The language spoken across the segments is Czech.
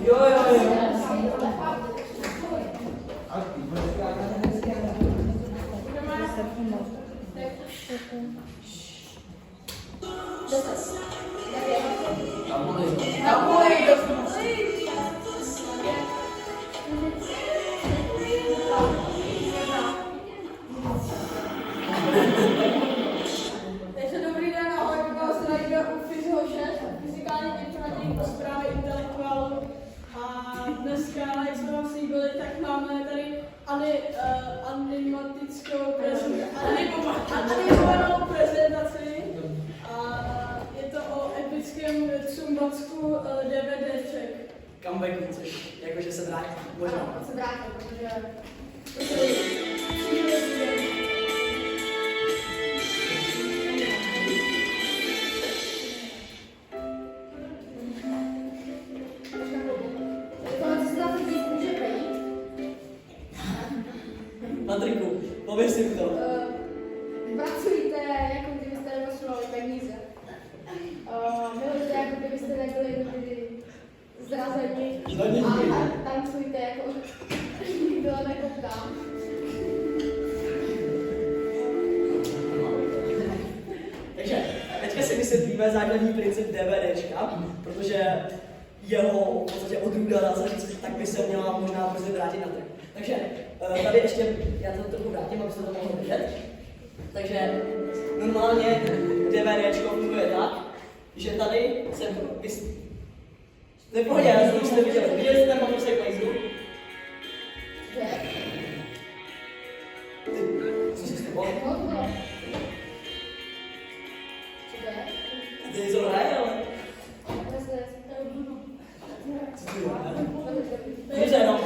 Jo. Takže dobrý den, ahoj, vás tady u Fyzho 6, fyzikální informatik a zprávy intelektuálů. A dneska, jak jsme vám slíbili, tak máme tady animatickou animovanou prezentaci. A je to o epickém Cumbacku DVDček. Comebacku, což jakože se vrátí, možná. Se vrátí, protože... Patriku, pověř si to. Pracujte, jako kdybyste nepotřebovali peníze. Milujte, jako kdybyste nebyli někdy zrazeni. A tancujte, jako nikdo nekouká. Takže teďka si vysvětlíme základní princip DVDčka, protože jeho v podstatě odrůda, dá se říct, tak by se měla možná brzy vrátit na trh. Takže tady ještě, já to trochu vrátím, abyste to mohli vidět. Takže normálně DVDčko funguje tak, že tady se nepohodě, já jsem už neviděl. Viděli jste ten paprsek laseru? Co jsi s tebou? Ty to hraje, ale... Dobře, no,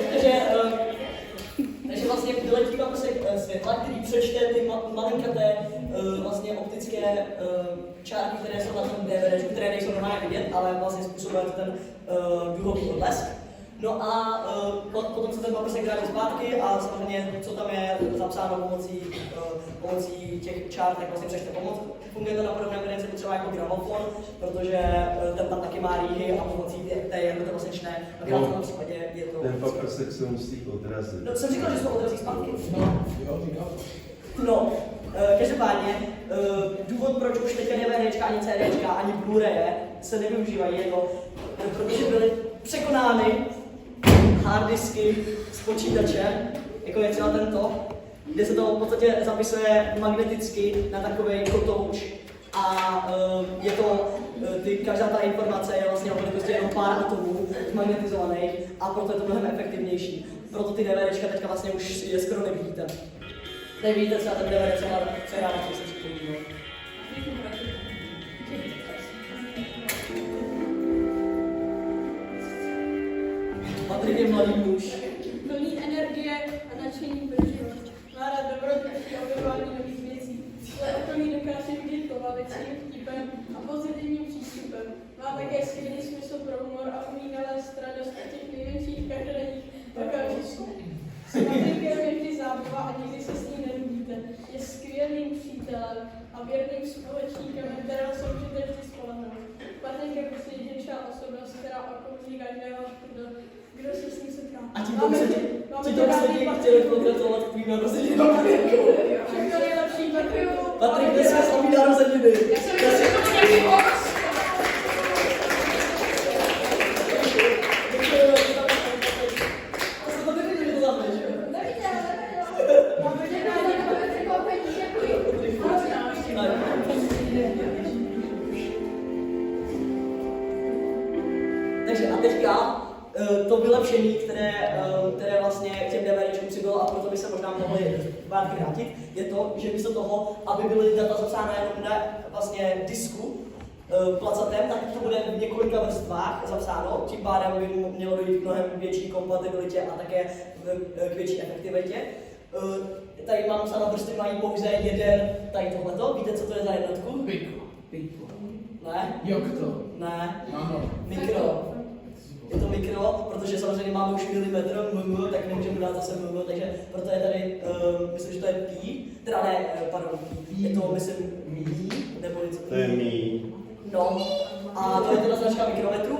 takže vlastně vyletí paprsek světla, který přečte ty malinkaté vlastně optické čárky, které jsou na tom DVD, které nejsou normálně vidět, ale vlastně způsobuje to ten duhový odlesk. No a potom se ten paprsek vrátí zpátky a samozřejmě, co tam je zapsáno pomocí těch čár, tak vlastně přečte pomoc. Funguje to na podobném principu třeba jako gramofon, protože ten tam taky má rýhy a pomocí té jednoty vlastně čne. V tom případě je to... Ten paprsek se musí odrazit. No, jsem říkal, že se to odrazí zpátky. No, každopádně, důvod, proč už teďka DVDčka, ani CDčka, ani Blu-raye se nevyužívají, je to, protože byly překonány harddisky z počítače, jako je třeba tento, kde se to v podstatě zapisuje magneticky na takový kotouč a je to, každá ta informace je vlastně o velikosti jenom pár atomů magnetizovaných a proto je to mnohem efektivnější. Proto ty DVDčka teďka vlastně už je skoro nevidíte. Nevidíte třeba ten DVD, co je rád, co jsem si podíval. Patrik je mladý muž. Plný energie a nadšení pro život. Má rád dobrodružství a objevování nových věcí. Ale okolí dokáže vidět povavicí, vtipem a pozitivním přístupem. Má také skvělý smysl pro humor a umí nalézt radost v těch nejmenších každodenních okamžicích. S Patrikem je vždy zábava a nikdy se s ní nenudíte. Je skvělým přítelem a věrným společníkem, kterého se můžete vždy spolehnout. Patrik je prostě jedinečná osobnost, která okolí každého, kdo se s ním setká. A ti poslední chtěli pogratulovat k tvým narozeninám. Všechno nejlepší, Patrik. Patrik, dnes vás slaví narozeniny. Já jsem to nějaký box. Takže a teďka to vylepšení, které vlastně k těm DVDčkům přibylo a proto by se možná mohli vrátit vrátit, je to, že místo toho, aby byly data zapsána jenom na vlastně disku placatém, tak to bude v několika vrstvách zapsáno, tím pádem by mělo dojít k mnohem větší kompatibilitě a také k větší efektivitě. Tady mám psáno, vrstvy mají pouze jeden, tady tohleto, víte, co to je za jednotku? Piko. Ne? Jokto. Ne. Ano. Mikro. Je to mikro, protože samozřejmě máme už milimetr, tak nemůžeme dát zase takže proto je tady, myslím, že to je pi, teda ne, pardon, je to, myslím, mi, nebo něco. To je mi. No, a to je teda značka mikrometru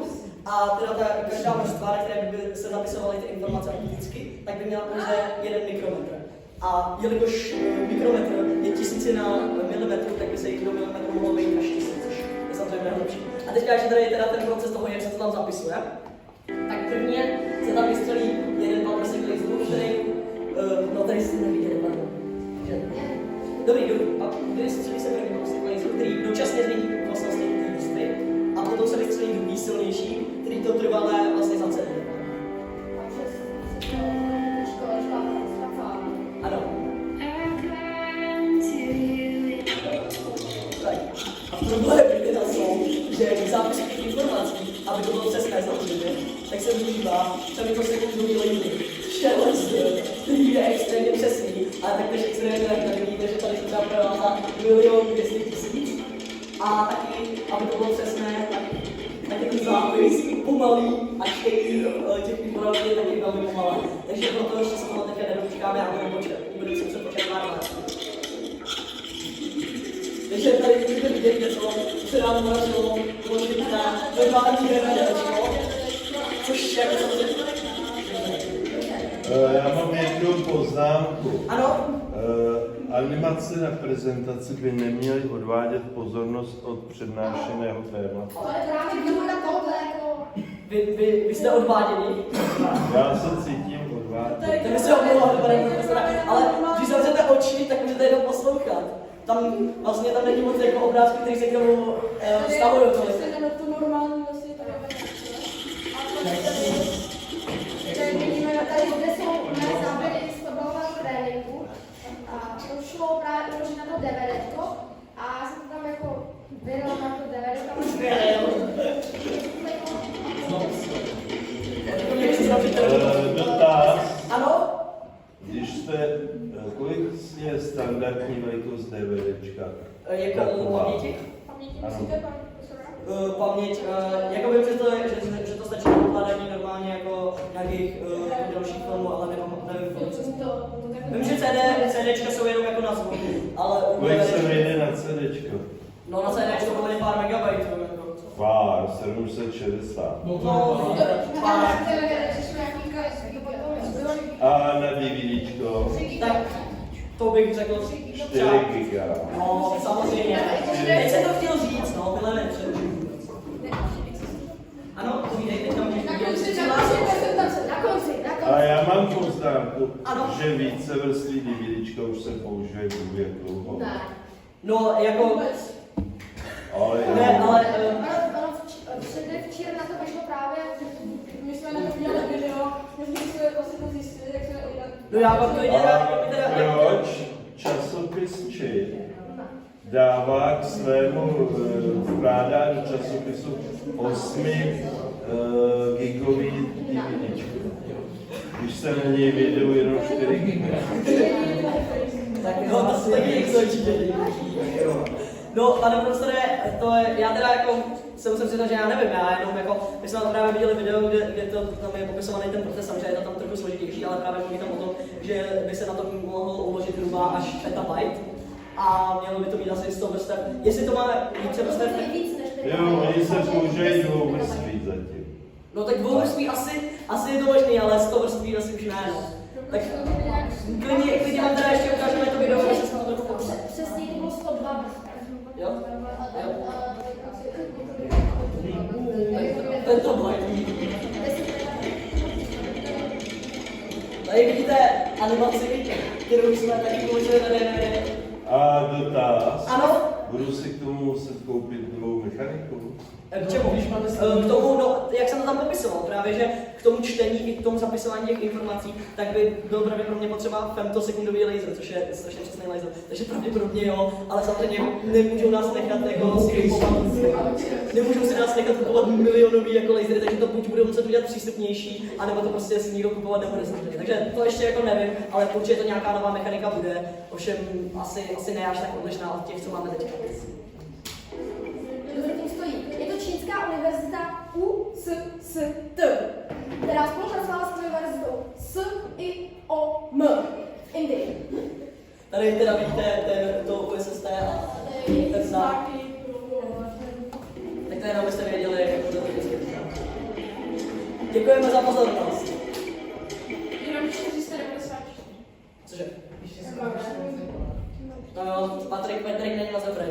A teda ta každá vrstva, na které by se zapisovaly ty informace automaticky, tak by měla pouze 1 mikrometr. A jelikož mikrometr je tisíci na milimetru, tak by se jich do milimetru mohlo být až 1000, což je samozřejmě lepší. A teďka ještě tady je teda ten proces toho, jak se to tam zapisuje. Tak prvně se tam vystřelí jeden paprsek laseru, který, no tady jste neviděli, pardon. Dobrý. A vystřelí se první paprsek laseru, který dočasně změní vlastnosti té vrstvy. A potom se vystřelí druhý silnější, který to trvalé vlastně zacedí. Ano. Tak. A problém je na tom, že k zápisu těch informací, aby to bylo přesné samozřejmě, tak se využívá femtosekundový laser. Štělec, který je extrémně přesný, ale taktéž extrémně tady vidíte, že tady se třeba provázá 1 200 000. A taky, aby to bylo přesné, tak je ten zápis pomalý a čtení těch informací je taky velmi pomalé. Takže proto ještě se toho teďka nedočkáme a budu si přepočet pár. Takže tady můžete vidět něco, co se nám podařilo uložit na normální DVDčko, což jako samozřejmě... Já mám jednu poznámku. Ano? Animace na prezentaci by neměly odvádět pozornost od přednášeného tématu. Ale právě kdo na tohle jako... Vy jste odváděni? Já se cítím odvádět. Tak se omlouvám, pane profesore, ale když zavřete oči, tak můžete jenom poslouchat. Tam vlastně tam není moc jako obrázky, které se k tomu vztahují. Tady na to normální vlastně to Tady zde jsou mé záběry z fotbalového tréninku. A to šlo právě uložit na to DVDčko. A já jsem to tam jako vyrala na to Dotaz. Ano? Když jste, kolik je standardní velikost DVDčka? Jako paměti? Paměti myslíte, pan profesora? Paměť, jako vím, že to stačí na ukládání normálně jako nějakých dalších filmů, ale nevím přesně. Vím, že CDčka jsou jenom jako na zvuk, ale... Kolik se vejde na CDčko? No na CDčko to bude pár megabajtů, jako. Pár, 760. No, pár. A na DVDčko? Tak to bych řekl 4 giga. No, samozřejmě. Teď jsem to chtěl říct, no, tyhle nepřeruším. Ano, povídejte tam Na konci. A já mám poznámku, Ano. že více vrství DVDčka už se použije jak dlouho. No, jako... Ale Ne, ale... Včera na to vyšlo právě... My jsme na to udělali video, možná se vlastně to zjistili, jak se No já vám to a proč časopis Čit dává k svému vkládání časopisu 8 gigový DVDčko? Když se na něj vědělo jenom 4 giga. Tak jo, to se taky něco určitě. No, pane profesore, to je, já teda jako jsem se přiznal, že já nevím, já jenom jako, my jsme tam právě viděli video, kde to, tam je popisovaný ten proces, samozřejmě je to tam trochu složitější, ale právě mluví tam o tom, že by se na to mohlo uložit zhruba až petabyte a mělo by to být asi 100 vrstev. Jestli to máme více vrstev, Jo, oni se použijí dvouvrství zatím. no tak dvouvrství asi je to možný, ale 100 vrství asi už ne. Tak klidně vám teda ještě ukážeme to video, že se to trochu Přesně to bylo 102 Jo? Tento boj. Tady vidíte animaci, kterou jsme taky použili na DVD. A dotaz. Ano? Budu si k tomu muset koupit novou mechaniku? K čemu? K tomu, no, jak jsem to tam popisoval, právě, že k tomu čtení i k tomu zapisování těch informací, tak by byl pravděpodobně potřeba femtosekundový laser, což je strašně přesný laser. Takže pravděpodobně jo, ale samozřejmě nemůžou nás nechat jako si kupovat, nemůžou si nás nechat kupovat milionový jako lasery, takže to buď budou muset udělat přístupnější, anebo to prostě si nikdo kupovat nebude samozřejmě. Takže to ještě jako nevím, ale určitě to nějaká nová mechanika bude, ovšem asi ne až tak odlišná od těch, co máme teď. Je to Čínská univerzita USST, která spolupracovala s univerzitou SIOM v Indii. Tady teda vidíte to USST a ten znak. Tak to jenom byste věděli, jak to vždycky říká. Děkujeme za pozornost. Jenom 494. Cože? No jo, Patrik není na zebré.